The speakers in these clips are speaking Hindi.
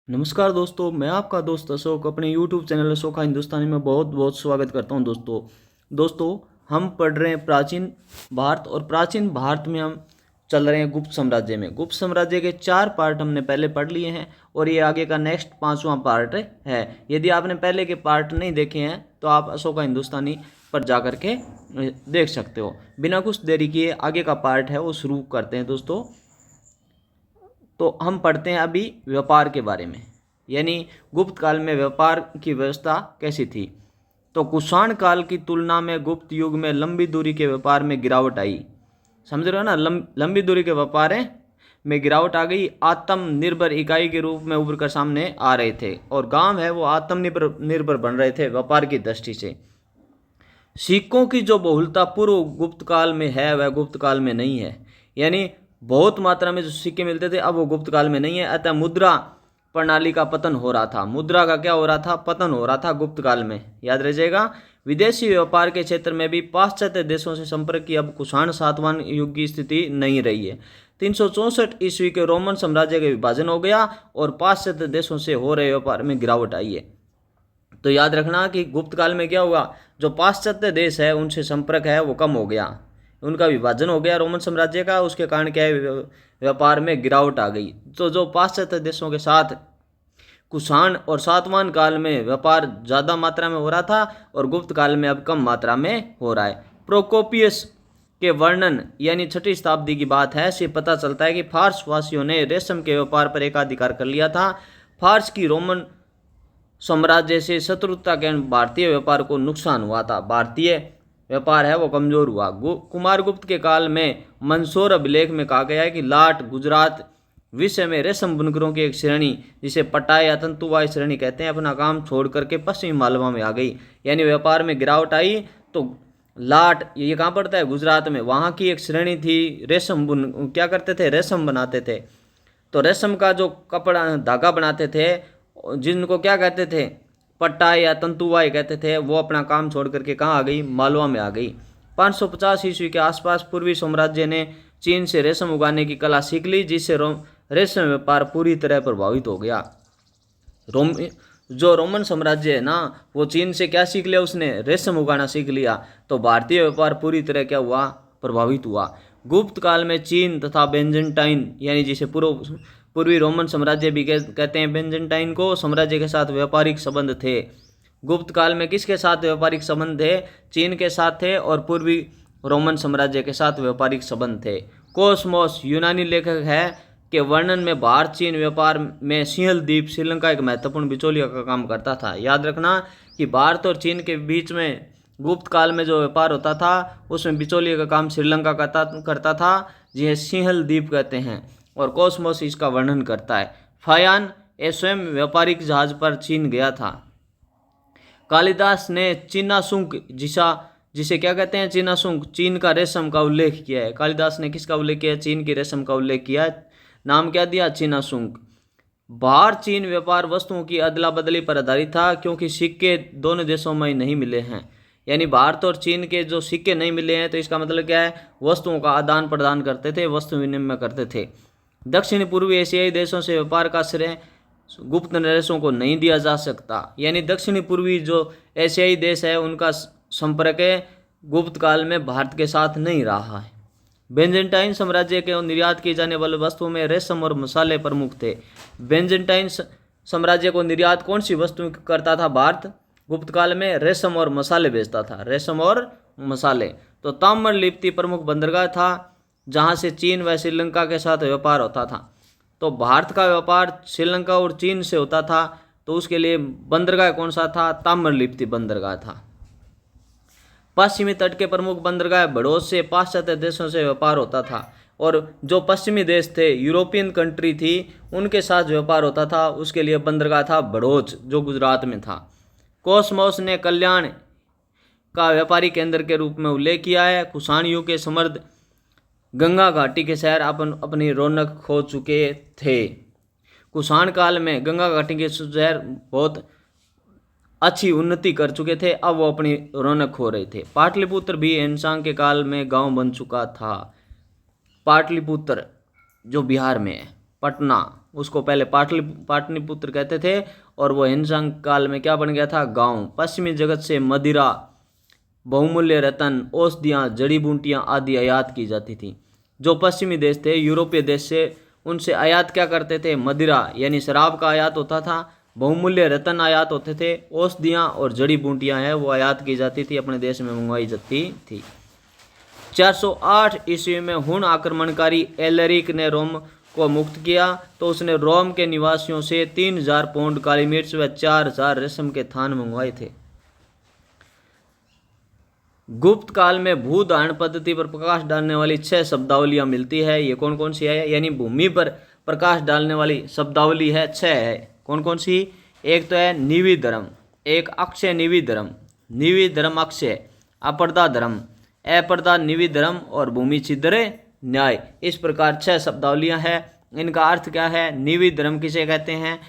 नमस्कार दोस्तों, मैं आपका दोस्त अशोक अपने YouTube चैनल अशोका हिंदुस्तानी में बहुत बहुत स्वागत करता हूं। दोस्तों हम पढ़ रहे हैं प्राचीन भारत, और प्राचीन भारत में हम चल रहे हैं गुप्त साम्राज्य में। गुप्त साम्राज्य के 4 पार्ट हमने पहले पढ़ लिए हैं और ये आगे का नेक्स्ट 5वां पार्ट है। यदि आपने पहले के पार्ट नहीं देखे हैं तो आप अशोका हिंदुस्तानी पर जा कर के देख सकते हो। बिना कुछ देरी किए आगे का पार्ट है वो शुरू करते हैं दोस्तों। तो हम पढ़ते हैं अभी व्यापार के बारे में, यानी गुप्त काल में व्यापार की व्यवस्था कैसी थी। तो कुषाण काल की तुलना में गुप्त युग में लंबी दूरी के व्यापार में गिरावट आई। समझ रहे हो ना, लंबी दूरी के व्यापार में गिरावट आ गई। आत्मनिर्भर इकाई के रूप में उभर कर सामने आ रहे थे, और गांव है वो आत्मनिर्भर बन रहे थे व्यापार की दृष्टि से। सिक्कों की जो बहुलता पूर्व गुप्त काल में है वह गुप्त काल में नहीं है, यानी बहुत मात्रा में जो सिक्के मिलते थे अब वो गुप्त काल में नहीं है। अतः मुद्रा प्रणाली का पतन हो रहा था। मुद्रा का क्या हो रहा था? पतन हो रहा था गुप्त काल में, याद रखिएगा। विदेशी व्यापार के क्षेत्र में भी पाश्चात्य देशों से संपर्क की अब कुषाण सातवां युग की स्थिति नहीं रही है। 364 ईस्वी के रोमन साम्राज्य का विभाजन हो गया और पाश्चात्य देशों से हो रहे व्यापार में गिरावट आई है। तो याद रखना कि गुप्त काल में क्या हुआ, जो पाश्चात्य देश है उनसे संपर्क है वो कम हो गया, उनका विभाजन हो गया रोमन साम्राज्य का। उसके कारण क्या है, व्यापार में गिरावट आ गई। तो जो पाश्चात्य देशों के साथ कुषाण और सातवां काल में व्यापार ज़्यादा मात्रा में हो रहा था और गुप्त काल में अब कम मात्रा में हो रहा है। प्रोकोपियस के वर्णन यानी 6वीं शताब्दी की बात है, से पता चलता है कि फार्स वासियों ने रेशम के व्यापार पर एकाधिकार कर लिया था। फार्स की रोमन साम्राज्य से शत्रुता के भारतीय व्यापार को नुकसान हुआ था। भारतीय व्यापार है वो कमजोर हुआ। कुमारगुप्त के काल में मंदसौर अभिलेख में कहा गया है कि लाट गुजरात विषय में रेशम बुनकरों की एक श्रेणी, जिसे पटाय या तंतुवाय श्रेणी कहते हैं, अपना काम छोड़ करके पश्चिमी मालवा में आ गई। यानी व्यापार में गिरावट आई। तो लाट ये कहाँ पड़ता है? गुजरात में। वहाँ की एक श्रेणी थी रेशम क्या करते थे? रेशम बनाते थे। तो रेशम का जो कपड़ा धागा बनाते थे, जिनको क्या कहते थे? पट्टा या तंतुवाई कहते थे, वो अपना काम छोड़ करके कहाँ आ गई? मालवा में आ गई। 550 ईस्वी के आसपास पूर्वी साम्राज्य ने चीन से रेशम उगाने की कला सीख ली, जिससे रेशम व्यापार पूरी तरह प्रभावित हो गया। जो रोमन साम्राज्य है ना, वो चीन से क्या सीख लिया उसने? रेशम उगाना सीख लिया। तो भारतीय व्यापार पूरी तरह क्या हुआ? प्रभावित हुआ। गुप्त काल में चीन तथा बेंजेंटाइन, यानी जिसे पूर्वी रोमन साम्राज्य भी कहते हैं, बेंजेंटाइन को साम्राज्य के साथ व्यापारिक संबंध थे। गुप्त काल में किसके साथ व्यापारिक संबंध थे? चीन के साथ थे, और पूर्वी रोमन साम्राज्य के साथ व्यापारिक संबंध थे। कोसमोस यूनानी लेखक है के वर्णन में भारत चीन व्यापार में सिंहल द्वीप श्रीलंका एक महत्वपूर्ण बिचौलिया का काम करता था। याद रखना कि भारत और चीन के बीच में गुप्त काल में जो व्यापार होता था उसमें बिचौलिया का काम श्रीलंका करता था, जिसे सिंहल द्वीप कहते हैं, और कोसमोस इसका वर्णन करता है। फायान स्वयं व्यापारिक जहाज पर चीन गया था। कालिदास ने चीना शुंक जिसे क्या कहते हैं? चीना शुंक, चीन का रेशम का उल्लेख किया है। कालिदास ने किसका उल्लेख किया है? चीन की रेशम का उल्लेख किया है। नाम क्या दिया? चीना शुंक। भारत चीन व्यापार वस्तुओं की अदला बदली पर आधारित था, क्योंकि सिक्के दोनों देशों में नहीं मिले हैं। यानी भारत और चीन के जो सिक्के नहीं मिले हैं, तो इसका मतलब क्या है? वस्तुओं का आदान प्रदान करते थे, वस्तु विनिमय करते थे। दक्षिण पूर्वी एशियाई देशों से व्यापार का श्रेय गुप्त नरेशों को नहीं दिया जा सकता। यानी दक्षिणी पूर्वी जो एशियाई देश है उनका संपर्क गुप्त काल में भारत के साथ नहीं रहा है। बेंजेंटाइन साम्राज्य के निर्यात की जाने वाली वस्तुओं में रेशम और मसाले प्रमुख थे। बेंजेंटाइन साम्राज्य को निर्यात कौन सी वस्तु करता था भारत? गुप्त काल में रेशम और मसाले बेचता था, रेशम और मसाले। तो ताम्रलिप्ति प्रमुख बंदरगाह था, जहां से चीन व श्रीलंका के साथ व्यापार होता था। तो भारत का व्यापार श्रीलंका और चीन से होता था, तो उसके लिए बंदरगाह कौन सा था? ताम्रलिप्ति बंदरगाह था। पश्चिमी तट के प्रमुख बंदरगाह बड़ौस से पाश्चात्य देशों से व्यापार होता था, और जो पश्चिमी देश थे, यूरोपियन कंट्री थी, उनके साथ व्यापार होता था, उसके लिए बंदरगाह था बड़ौच, जो गुजरात में था। कोसमोस ने कल्याण का व्यापारी केंद्र के रूप में उल्लेख किया है। कुषाण युग के समृद्ध गंगा घाटी के शहर अपनी रौनक खो चुके थे। कुषाण काल में गंगा घाटी के शहर बहुत अच्छी उन्नति कर चुके थे, अब वो अपनी रौनक खो रहे थे। पाटलिपुत्र भी इंसान के काल में गांव बन चुका था। पाटलिपुत्र जो बिहार में है, पटना, उसको पहले पाटलिपुत्र कहते थे, और वो हिनसांग काल में क्या बन गया था, गांव। पश्चिमी जगत से मदिरा, बहुमूल्य रत्न, औषधियाँ, जड़ी बूटियाँ आदि आयात की जाती थी। जो पश्चिमी देश थे, यूरोपीय देश से, उनसे आयात क्या करते थे, मदिरा यानी शराब का आयात होता था, बहुमूल्य रत्न आयात होते थे, औषधियाँ और जड़ी बूटियाँ हैं वो आयात की जाती थी, अपने देश में मंगवाई जाती थी। 408 ईस्वी में हुन आक्रमणकारी एलरिक ने रोम को मुक्त किया, तो उसने रोम के निवासियों से 3000 पौंड काली मिर्च व 4000 रेशम के थान मंगवाए थे। गुप्त काल में भूधारण पद्धति पर प्रकाश डालने वाली 6 शब्दावलियां मिलती है। ये कौन कौन सी है, यानी भूमि पर प्रकाश डालने वाली शब्दावली है 6 है। कौन कौन सी, एक तो है निवि धर्म, एक अक्षय निवि धर्म, निवि धर्म अक्षय, अपर्दा धर्म, अपर्दा निवि धर्म और भूमि छिद्र न्याय। इस प्रकार 6 शब्दावलियां हैं। इनका अर्थ क्या है, निवि धर्म किसे कहते हैं,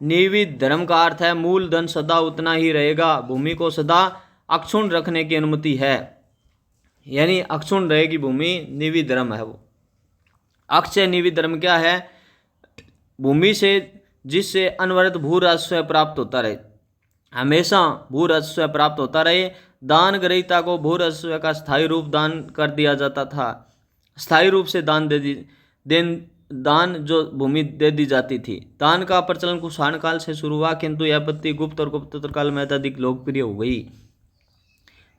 निवि धर्म का अर्थ है मूल धन सदा उतना ही रहेगा, भूमि को सदा अक्षुण रखने की अनुमति है, यानी अक्षुण रहेगी भूमि, निवि धर्म है वो। अक्षय निवि धर्म क्या है, भूमि से जिससे अनवरत भू राजस्व प्राप्त होता रहे, हमेशा भू राजस्व प्राप्त होता रहे। दान ग्रहीता को भू राजस्व का स्थायी रूप दान कर दिया जाता था, स्थायी रूप से दान जो भूमि दे दी जाती थी। दान का प्रचलन कुषाण काल से शुरू हुआ, किंतु यह पद्धति गुप्त और गुप्तोत्तर काल में अत्यधिक लोकप्रिय हो गई।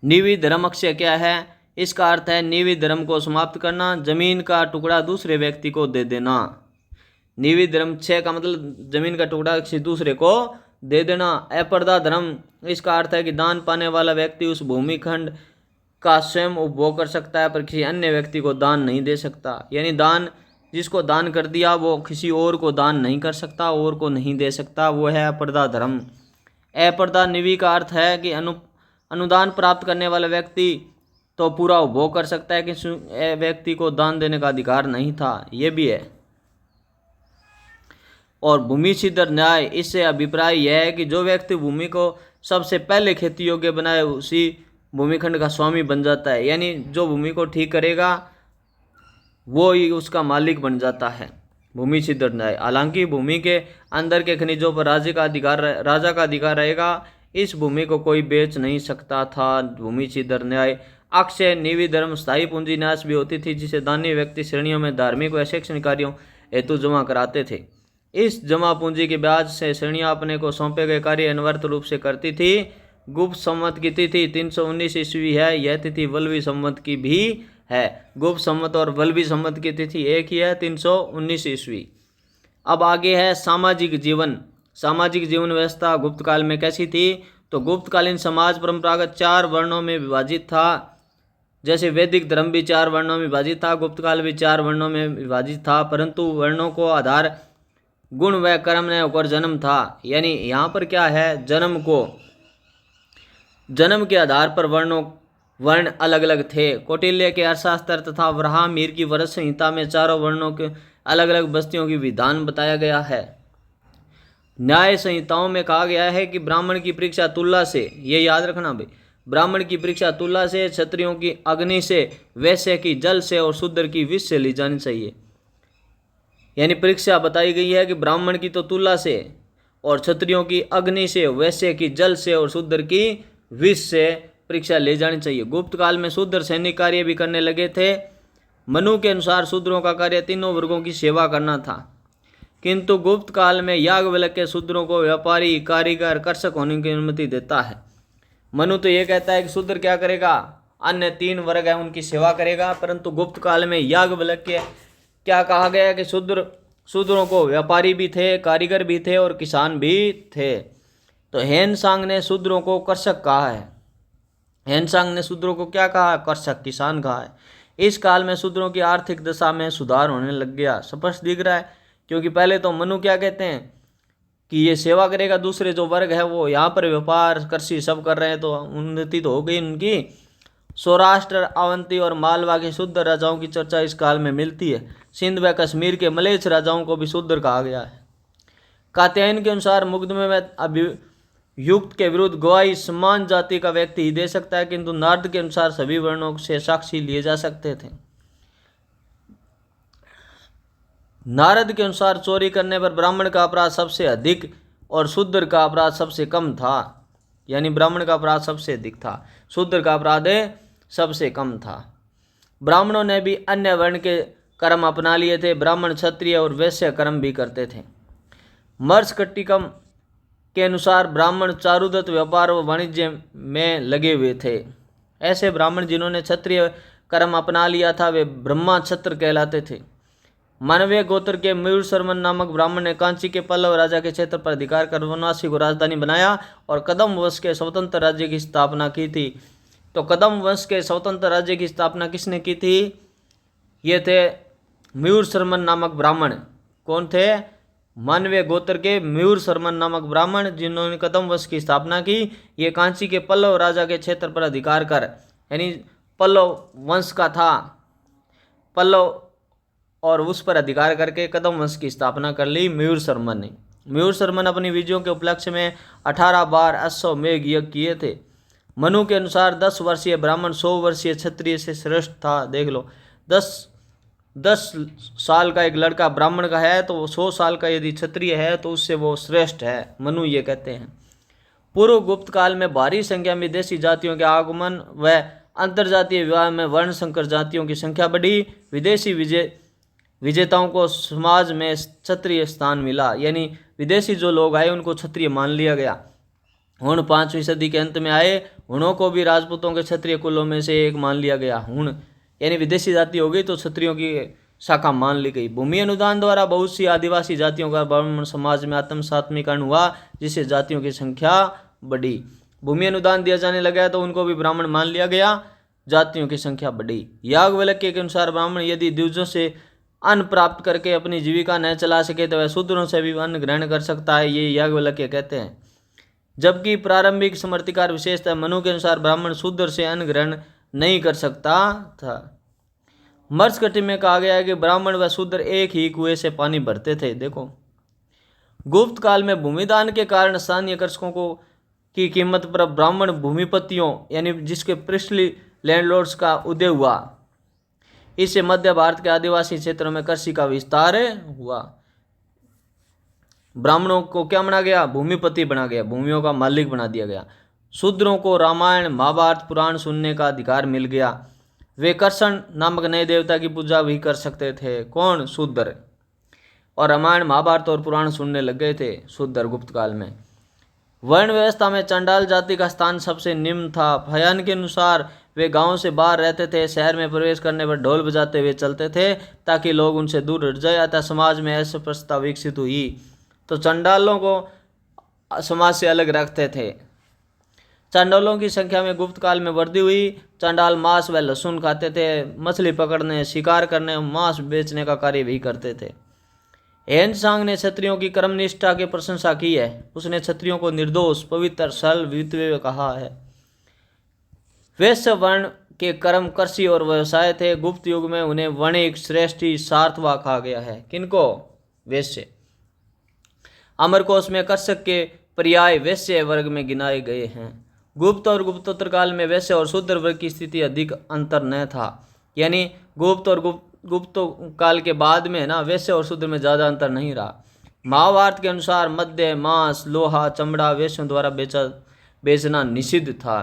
निवि धर्म अक्षय क्या है, इसका अर्थ है निवि धर्म को समाप्त करना, जमीन का टुकड़ा दूसरे व्यक्ति को दे देना। निवि धर्म 6 का मतलब जमीन का टुकड़ा किसी दूसरे को दे देना। अपर्दा धर्म, इसका अर्थ है कि दान पाने वाला व्यक्ति उस भूमि खंड का स्वयं उपभोग कर सकता है, पर किसी अन्य व्यक्ति को दान नहीं दे सकता, यानी दान जिसको दान कर दिया वो किसी और को दान नहीं कर सकता, और को नहीं दे सकता, वो है अपर्दा धर्म। अपर्दा निवि का अर्थ है कि अनुदान प्राप्त करने वाला व्यक्ति तो पूरा उपभोग कर सकता है, किसी व्यक्ति को दान देने का अधिकार नहीं था, ये भी है। और भूमि छिद्र न्याय, इससे अभिप्राय यह है कि जो व्यक्ति भूमि को सबसे पहले खेती योग्य बनाए उसी भूमिखंड का स्वामी बन जाता है, यानी जो भूमि को ठीक करेगा वो ही उसका मालिक बन जाता है। भूमि छिद्र न्याय, हालांकि भूमि के अंदर के खनिजों पर राजा का अधिकार रहेगा, इस भूमि को कोई बेच नहीं सकता था। भूमि छिद्र न्याय। अक्षय निवि धर्म, स्थायी पूंजी न्यास भी होती थी, जिसे दानी व्यक्ति श्रेणियों में धार्मिक व शैक्षणिक कार्यों हेतु जमा कराते थे। इस जमा पूंजी के ब्याज से श्रेणियां अपने को सौंपे गए कार्य अनवरत रूप से करती थी। गुप्त संवत की तिथि 319 ईस्वी है, यह तिथि वल्लभी संवत की भी है। गुप्त संवत और वल्लभी संवत की तिथि एक ही है, 319 ईस्वी। अब आगे है सामाजिक जीवन। सामाजिक जीवन व्यवस्था गुप्त काल में कैसी थी, तो गुप्तकालीन समाज परंपरागत 4 वर्णों में विभाजित था। जैसे वैदिक धर्म भी 4 वर्णों में विभाजित था, गुप्त काल भी 4 वर्णों में विभाजित था, परंतु वर्णों को आधार गुण व कर्म ने होकर जन्म था। यानी यहाँ पर क्या है, जन्म के आधार पर वर्ण अलग अलग थे। कौटिल्य के अर्थशास्त्र तथा वराहमिहिर की वर्ष संहिता में 4 वर्णों के अलग अलग बस्तियों की विधान बताया गया है। न्याय संहिताओं में कहा गया है कि ब्राह्मण की परीक्षा तुला से, ये याद रखना भाई, ब्राह्मण की परीक्षा तुला से, क्षत्रियों की अग्नि से, वैश्य की जल से और शूद्र की विष से ली जानी चाहिए। यानी परीक्षा बताई गई है कि ब्राह्मण की तो तुला से, और क्षत्रियों की अग्नि से, वैश्य की जल से और शूद्र की विष से परीक्षा ले जानी चाहिए। गुप्त काल में शूद्र सैनिक कार्य भी करने लगे थे। मनु के अनुसार शूद्रों का कार्य तीनों वर्गों की सेवा करना था, किंतु गुप्त काल में याज्ञवल्क्य के शूद्रों को व्यापारी, कारीगर, कर्षक होने की अनुमति देता है। मनु तो ये कहता है कि शूद्र क्या करेगा, अन्य 3 वर्ग है उनकी सेवा करेगा, परंतु गुप्त काल में याज्ञवल्क्य क्या कहा गया है कि शूद्रों को व्यापारी भी थे, कारीगर भी थे और किसान भी थे। तो हेनसांग ने शूद्रों को कर्षक कहा है। हेनसांग ने शूद्रों को क्या कहा, कर्षक, किसान कहा है। इस काल में शूद्रों की आर्थिक दशा में सुधार होने लग गया, स्पष्ट दिख रहा है, क्योंकि पहले तो मनु क्या कहते हैं कि ये सेवा करेगा, दूसरे जो वर्ग है वो यहाँ पर व्यापार, कृषि सब कर रहे हैं, तो उन्नति तो हो गई उनकी। सौराष्ट्र, अवंती और मालवा के शूद्र राजाओं की चर्चा इस काल में मिलती है। सिंध व कश्मीर के मलेच्छ राजाओं को भी शूद्र कहा गया है। कात्यायन के अनुसार मुकदमे में अभियुक्त के विरुद्ध गवाही समान जाति का व्यक्ति ही दे सकता है, किंतु नारद के अनुसार सभी वर्णों से साक्षी लिए जा सकते थे। नारद के अनुसार चोरी करने पर ब्राह्मण का अपराध सबसे अधिक और शूद्र का अपराध सबसे कम था। यानी ब्राह्मण का अपराध सबसे अधिक था, शूद्र का अपराध सबसे कम था। ब्राह्मणों ने भी अन्य वर्ण के कर्म अपना लिए थे। ब्राह्मण क्षत्रिय और वैश्य कर्म भी करते थे। मर्कटिकम के अनुसार ब्राह्मण चारुदत्त व्यापार व वाणिज्य में लगे हुए थे। ऐसे ब्राह्मण जिन्होंने क्षत्रिय कर्म अपना लिया था वे ब्रह्मा क्षत्र कहलाते थे। मानवीय गोत्र के मयूर शर्मन नामक ब्राह्मण ने कांची के पल्लव राजा के क्षेत्र पर अधिकार कर वनवासी को राजधानी बनाया और कदम वंश के स्वतंत्र राज्य की स्थापना की थी। तो कदम वंश के स्वतंत्र राज्य की स्थापना किसने की थी? ये थे मयूर शर्मन नामक ब्राह्मण। कौन थे? मानवीय गोत्र के मयूर शर्मन नामक ब्राह्मण जिन्होंने कदम वंश की स्थापना की। ये कांची के पल्लव राजा के क्षेत्र पर अधिकार कर, यानी पल्लव वंश का था, पल्लव, और उस पर अधिकार करके कदम वंश की स्थापना कर ली मयूर शर्मन ने। मयूर शर्मन अपनी विजयों के उपलक्ष्य में 18 बार अश्वमेध यज्ञ किए थे। मनु के अनुसार 10 वर्षीय ब्राह्मण 100 वर्षीय क्षत्रिय से श्रेष्ठ था। देख लो, 10 साल का एक लड़का ब्राह्मण का है तो 100 साल का यदि क्षत्रिय है तो उससे वो श्रेष्ठ है, मनु ये कहते हैं। पूर्व गुप्त काल में भारी संख्या में विदेशी जातियों के आगमन व अंतरजातीय विवाह में वर्ण संकर जातियों की संख्या बढ़ी। विदेशी विजेताओं को समाज में क्षत्रिय स्थान मिला, यानी विदेशी जो लोग आए उनको क्षत्रिय मान लिया गया। हुण 5वीं सदी के अंत में आए हुणों को भी राजपूतों के क्षत्रिय कुलों में से एक मान लिया गया। हुण यानी विदेशी जाति हो गई तो क्षत्रियों की शाखा मान ली गई। भूमि अनुदान द्वारा बहुत सी आदिवासी जातियों का ब्राह्मण समाज में आत्मसात्मीकरण हुआ, जिससे जातियों की संख्या बढ़ी। भूमि अनुदान दिया जाने लगा तो उनको भी ब्राह्मण मान लिया गया, जातियों की संख्या बढ़ी। याज्ञवल्क्य के अनुसार ब्राह्मण यदि द्विजों से अन्न प्राप्त करके अपनी जीविका न चला सके तो वह शूद्रों से भी अन्न ग्रहण कर सकता है, ये याज्ञवल्क्य कहते हैं। जबकि प्रारंभिक समर्थिकार विशेषतः मनु के अनुसार ब्राह्मण शूद्र से अन्न ग्रहण नहीं कर सकता था। मर्कटिकम में कहा गया है कि ब्राह्मण व शूद्र एक ही कुएं से पानी भरते थे। देखो, गुप्त काल में भूमिदान के कारण स्थानीय कृषकों को की कीमत पर ब्राह्मण भूमिपतियों यानी जिसके पृष्ठली लैंडलॉर्ड्स का उदय हुआ। इससे मध्य भारत के आदिवासी क्षेत्रों में कृषि का विस्तार हुआ। ब्राह्मणों को क्या बना गया? भूमिपति बना गया, भूमियों का मालिक बना दिया गया। शूद्रों को रामायण महाभारत पुराण सुनने का अधिकार मिल गया। वे कर्षण नामक नए देवता की पूजा भी कर सकते थे। कौन? शूद्र। और रामायण महाभारत और पुराण सुनने लग गए थे शूद्र गुप्त काल में। वर्ण व्यवस्था में चंडाल जाति का स्थान सबसे निम्न था। फयान के अनुसार वे गांव से बाहर रहते थे। शहर में प्रवेश करने पर ढोल बजाते हुए चलते थे ताकि लोग उनसे दूर हट जाए। अतः समाज में अस्पृश्यता विकसित हुई। तो चंडालों को समाज से अलग रखते थे। चंडालों की संख्या में गुप्त काल में वृद्धि हुई। चंडाल मांस व लहसुन खाते थे, मछली पकड़ने, शिकार करने और मांस बेचने का कार्य भी करते थे। हेनसांग ने क्षत्रियों की कर्मनिष्ठा की प्रशंसा की है। उसने क्षत्रियों को निर्दोष, पवित्र, सरल, विद्वे कहा है। वैश्य वर्ण के कर्म कृषि और व्यवसाय थे। गुप्त युग में उन्हें वणिक, श्रेष्ठी, सार्थवा कहा गया है। किनको? वैश्य। अमरकोश में कर्षक के पर्याय वैश्य वर्ग में गिनाए गए हैं। गुप्त और गुप्तोत्तर काल में वैश्य और शूद्र वर्ग की स्थिति अधिक अंतर न था। यानी गुप्त और गुप्त काल के बाद में ना वैश्य और शूद्र में ज़्यादा अंतर नहीं रहा। महाभारत के अनुसार मद्य, मांस, लोहा, चमड़ा वैश्यों द्वारा बेचना निषिद्ध था।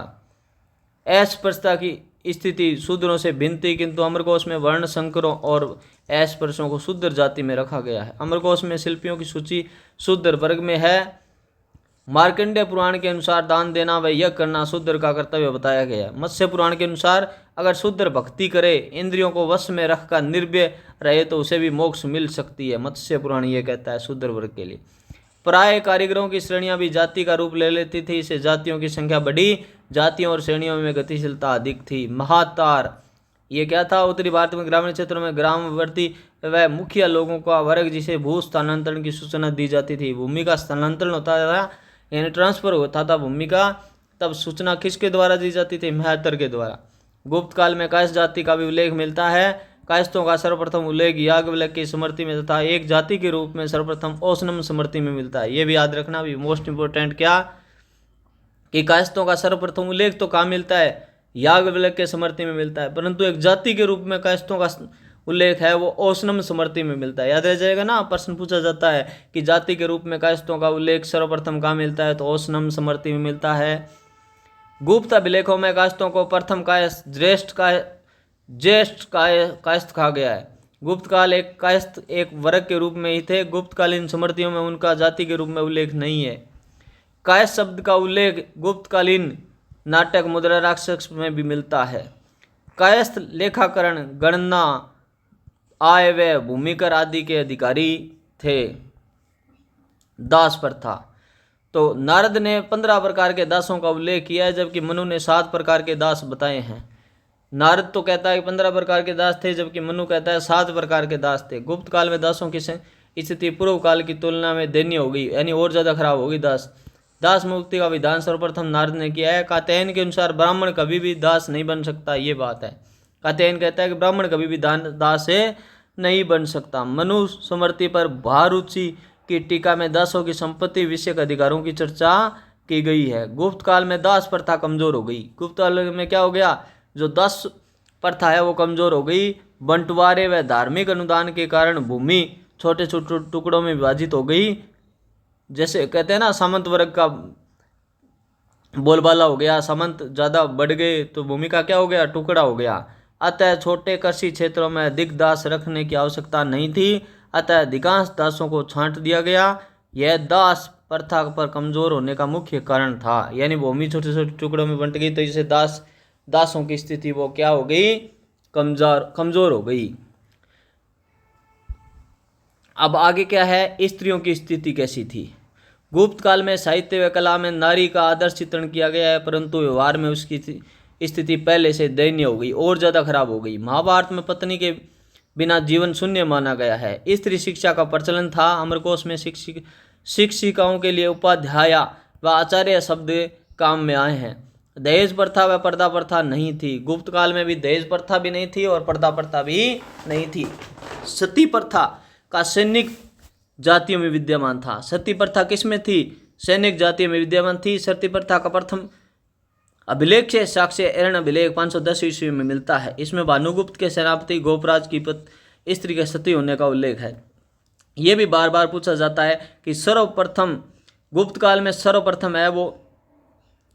अस्पृश्यता की स्थिति शूद्रों से भिन्न थी, किंतु अमरकोश में वर्ण संकरों और अस्पृश्यों को शूद्र जाति में रखा गया है। अमरकोश में शिल्पियों की सूची शूद्र वर्ग में है। मार्कंडेय पुराण के अनुसार दान देना व यज्ञ करना शूद्र का कर्तव्य बताया गया है। मत्स्य पुराण के अनुसार अगर शूद्र भक्ति करे, इंद्रियों को वश में रखकर निर्भय रहे तो उसे भी मोक्ष मिल सकती है। मत्स्य पुराण ये कहता है शूद्र वर्ग के लिए। प्राय कारीगरों की श्रेणियां भी जाति का रूप ले लेती थी। इससे जातियों की संख्या बढ़ी। जातियों और श्रेणियों में गतिशीलता अधिक थी। महातार ये क्या था? उत्तरी भारत में ग्रामीण क्षेत्रों में ग्रामवर्ती व मुखिया लोगों का वर्ग जिसे भू स्थानांतरण की सूचना दी जाती थी। भूमि का स्थानांतरण होता था, यानी ट्रांसफर होता था भूमि का, तब सूचना किसके द्वारा दी जाती थी? महातर के द्वारा। गुप्त काल में कायस्थ जाति का भी उल्लेख मिलता है। कायस्थों का सर्वप्रथम उल्लेख याज्ञवल्क्य की स्मृति में तथा एक जाति के रूप में सर्वप्रथम औसनम स्मृति में मिलता है। ये भी याद रखना, भी मोस्ट इंपोर्टेंट क्या कि कायस्थों का सर्वप्रथम उल्लेख तो कहाँ मिलता है? याज्ञवल्क्य की स्मृति में मिलता है, परंतु एक जाति के रूप में कायस्थों का उल्लेख है वो औसनम स्मृति में मिलता है। याद रह जाएगा ना, प्रश्न पूछा जाता है कि जाति के रूप में कायस्थों का उल्लेख सर्वप्रथम कहाँ मिलता है, तो औसनम स्मृति में मिलता है। गुप्त अभिलेखों में कायस्थों को प्रथम कायस्थ ज्येष्ठ कायस्थ कहा गया है। गुप्त काल एक कायस्थ एक वर्ग के रूप में ही थे। गुप्तकालीन स्मृतियों में उनका जाति के रूप में उल्लेख नहीं है। कायस्थ शब्द का उल्लेख गुप्तकालीन नाटक मुद्रा राक्षस में भी मिलता है। कायस्थ लेखाकरण, गणना, आय व्यय, भूमिकर आदि के अधिकारी थे। दास प्रथा, तो नारद ने 15 प्रकार के दासों का उल्लेख किया है, जबकि मनु ने 7 प्रकार के दास बताए हैं। नारद तो कहता है कि 15 प्रकार के दास थे, जबकि मनु कहता है 7 प्रकार के दास थे। गुप्त काल में दासों की स्थिति पूर्व काल की तुलना में दयनीय हो गई, यानी और ज़्यादा खराब हो गई। दास मुक्ति का विधान सर्वप्रथम नारद ने किया है। कात्यायन के अनुसार ब्राह्मण कभी भी दास नहीं बन सकता, ये बात है। कात्यायन कहता है कि ब्राह्मण कभी भी दास नहीं बन सकता। मनु स्मृति पर भारूची की टीका में दासों की संपत्ति विषयक अधिकारों की चर्चा की गई है। गुप्त काल में दास प्रथा कमजोर हो गई। गुप्त काल में क्या हो गया, जो दास प्रथा है वो कमजोर हो गई। बंटवारे व धार्मिक अनुदान के कारण भूमि छोटे छोटे टुकड़ों में विभाजित हो गई। जैसे कहते हैं ना, सामंत वर्ग का बोलबाला हो गया, सामंत ज़्यादा बढ़ गए तो भूमि का क्या हो गया, टुकड़ा हो गया। अतः छोटे कृषि क्षेत्रों में अधिक दास रखने की आवश्यकता नहीं थी, अतः अधिकांश दासों को छांट दिया गया। यह दास प्रथा पर कमजोर होने का मुख्य कारण था, यानी भूमि छोटे छोटे टुकड़ों में बंट गई, तो इसे दासों की स्थिति वो क्या हो गई, कमजोर हो गई। अब आगे क्या है, स्त्रियों की स्थिति कैसी थी। गुप्त काल में साहित्य व कला में नारी का आदर्श चित्रण किया गया है, परंतु व्यवहार में उसकी स्थिति पहले से दयनीय हो गई और ज़्यादा खराब हो गई। महाभारत में पत्नी के बिना जीवन शून्य माना गया है। स्त्री शिक्षा का प्रचलन था। अमरकोश में शिक्षिकाओं के लिए उपाध्याया व आचार्य शब्द काम में आए हैं। दहेज प्रथा व पर्दा प्रथा नहीं थी। गुप्त काल में भी दहेज प्रथा भी नहीं थी और पर्दा प्रथा भी नहीं थी। सती प्रथा का सैनिक जातियों में विद्यमान था। सती प्रथा किस में थी, सैनिक जातियों में विद्यमान थी। सती प्रथा का प्रथम अभिलेख से साक्ष्य एरण अभिलेख 510 ईस्वी में मिलता है। इसमें भानुगुप्त के सेनापति गोपराज की स्त्री के सती होने का उल्लेख है। ये भी बार बार पूछा जाता है कि सर्वप्रथम गुप्त काल में सर्वप्रथम है वो,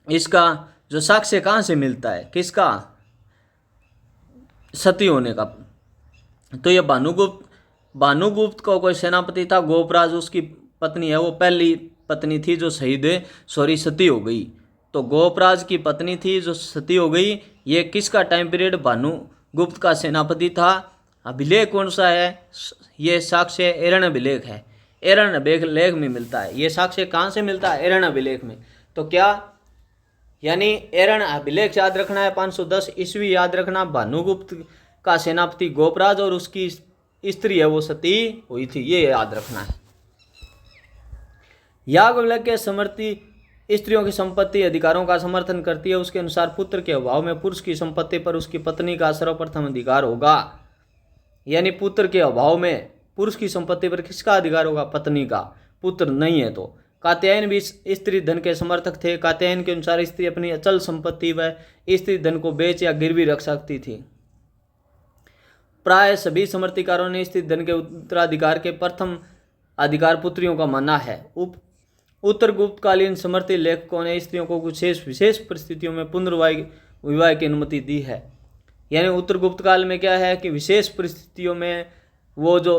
इसका जो साक्ष्य कहाँ से मिलता है, किसका, सती होने का। तो ये भानुगुप्त का कोई सेनापति था, गोपराज उसकी पत्नी है, वो पहली पत्नी थी जो सती हो गई। तो गोपराज की पत्नी थी जो सती हो गई। ये किसका टाइम पीरियड, भानुगुप्त का सेनापति था। अभिलेख कौन सा है, ये साक्ष्य एरण अभिलेख है। एरण अभिलेख में मिलता है। ये साक्ष्य कहाँ से मिलता है, एरण अभिलेख में। तो क्या, यानी एरण अभिलेख याद रखना है, 510 ईस्वी याद रखना। भानुगुप्त का सेनापति गोपराज और उसकी स्त्री है वो सती हुई थी, ये याद रखना है। याज्ञवल्क्य स्मृति स्त्रियों की संपत्ति अधिकारों का समर्थन करती है। उसके अनुसार पुत्र के अभाव में पुरुष की संपत्ति पर उसकी पत्नी का सर्वप्रथम अधिकार होगा। यानी पुत्र के अभाव में पुरुष की संपत्ति पर किसका अधिकार होगा, पत्नी का। पुत्र नहीं है तो। कात्यायन भी स्त्री धन के समर्थक थे। कात्यायन के अनुसार स्त्री अपनी अचल संपत्ति व स्त्री धन को बेच या गिरवी रख सकती थी। प्राय सभी समर्थिकारों ने स्त्री धन के उत्तराधिकार के प्रथम अधिकार पुत्रियों का माना है। उत्तर गुप्तकालीन समर्थी लेखकों ने स्त्रियों को कुछ विशेष परिस्थितियों में पुनर्विवाह की अनुमति दी है। यानी उत्तर गुप्त काल में क्या है कि विशेष परिस्थितियों में वो जो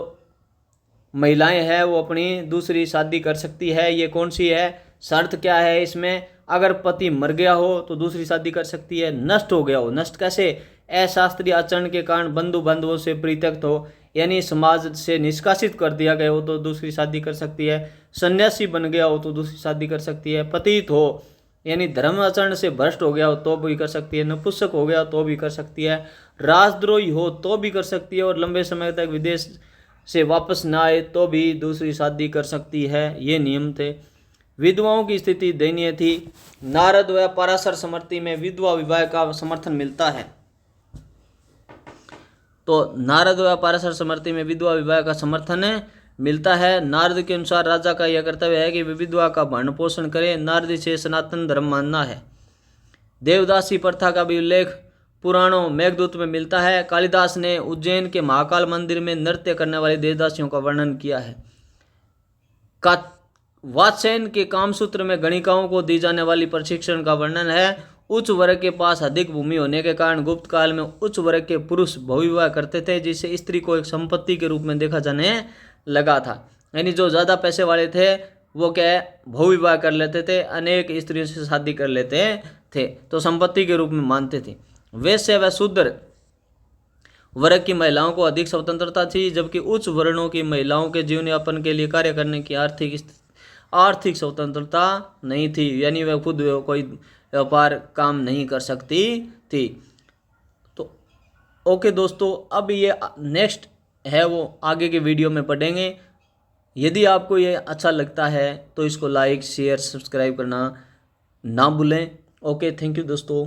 महिलाएं हैं वो अपनी दूसरी शादी कर सकती है। ये कौन सी है, शर्त क्या है इसमें, अगर पति मर गया हो तो दूसरी शादी कर सकती है, नष्ट हो गया हो, नष्ट कैसे, अशास्त्रीय आचरण के कारण बंधु बांधवों से परित्यक्त हो, यानी समाज से निष्कासित कर दिया गया हो तो दूसरी शादी कर सकती है, सन्यासी बन गया हो तो दूसरी शादी कर सकती है, पतित हो यानी धर्म आचरण से भ्रष्ट हो गया हो तो भी कर सकती है, नपुंसक हो गया तो भी कर सकती है, राजद्रोही हो तो भी कर सकती है, और लंबे समय तक विदेश से वापस ना आए तो भी दूसरी शादी कर सकती है। ये नियम थे। विधवाओं की स्थिति दयनीय थी। नारद व पराशर स्मृति में विधवा विवाह का समर्थन मिलता है। तो नारद व पराशर स्मृति में विधवा विवाह का समर्थन मिलता है। नारद के अनुसार राजा का यह कर्तव्य है कि वे विधवा का भरण पोषण करे। नारद से सनातन धर्म मानना है। देवदासी प्रथा का भी उल्लेख पुराणों मेघदूत में मिलता है। कालिदास ने उज्जैन के महाकाल मंदिर में नृत्य करने वाले देवदासियों का वर्णन किया है। वात्स्यायन के कामसूत्र में गणिकाओं को दी जाने वाली प्रशिक्षण का वर्णन है। उच्च वर्ग के पास अधिक भूमि होने के कारण गुप्त काल में उच्च वर्ग के पुरुष बहुविवाह करते थे, जिससे स्त्री को एक संपत्ति के रूप में देखा जाने लगा था। यानी जो ज़्यादा पैसे वाले थे वो क्या बहुविवाह कर लेते थे, अनेक स्त्रियों से शादी कर लेते थे, तो संपत्ति के रूप में मानते थे। वैश्य व शूद्र वर्ग की महिलाओं को अधिक स्वतंत्रता थी, जबकि उच्च वर्णों की महिलाओं के जीवन यापन के लिए कार्य करने की आर्थिक स्वतंत्रता नहीं थी, यानी वह खुद कोई व्यापार काम नहीं कर सकती थी। तो ओके दोस्तों, अब ये नेक्स्ट है वो आगे के वीडियो में पढ़ेंगे। यदि आपको ये अच्छा लगता है तो इसको लाइक शेयर सब्सक्राइब करना ना भूलें। ओके, थैंक यू दोस्तों।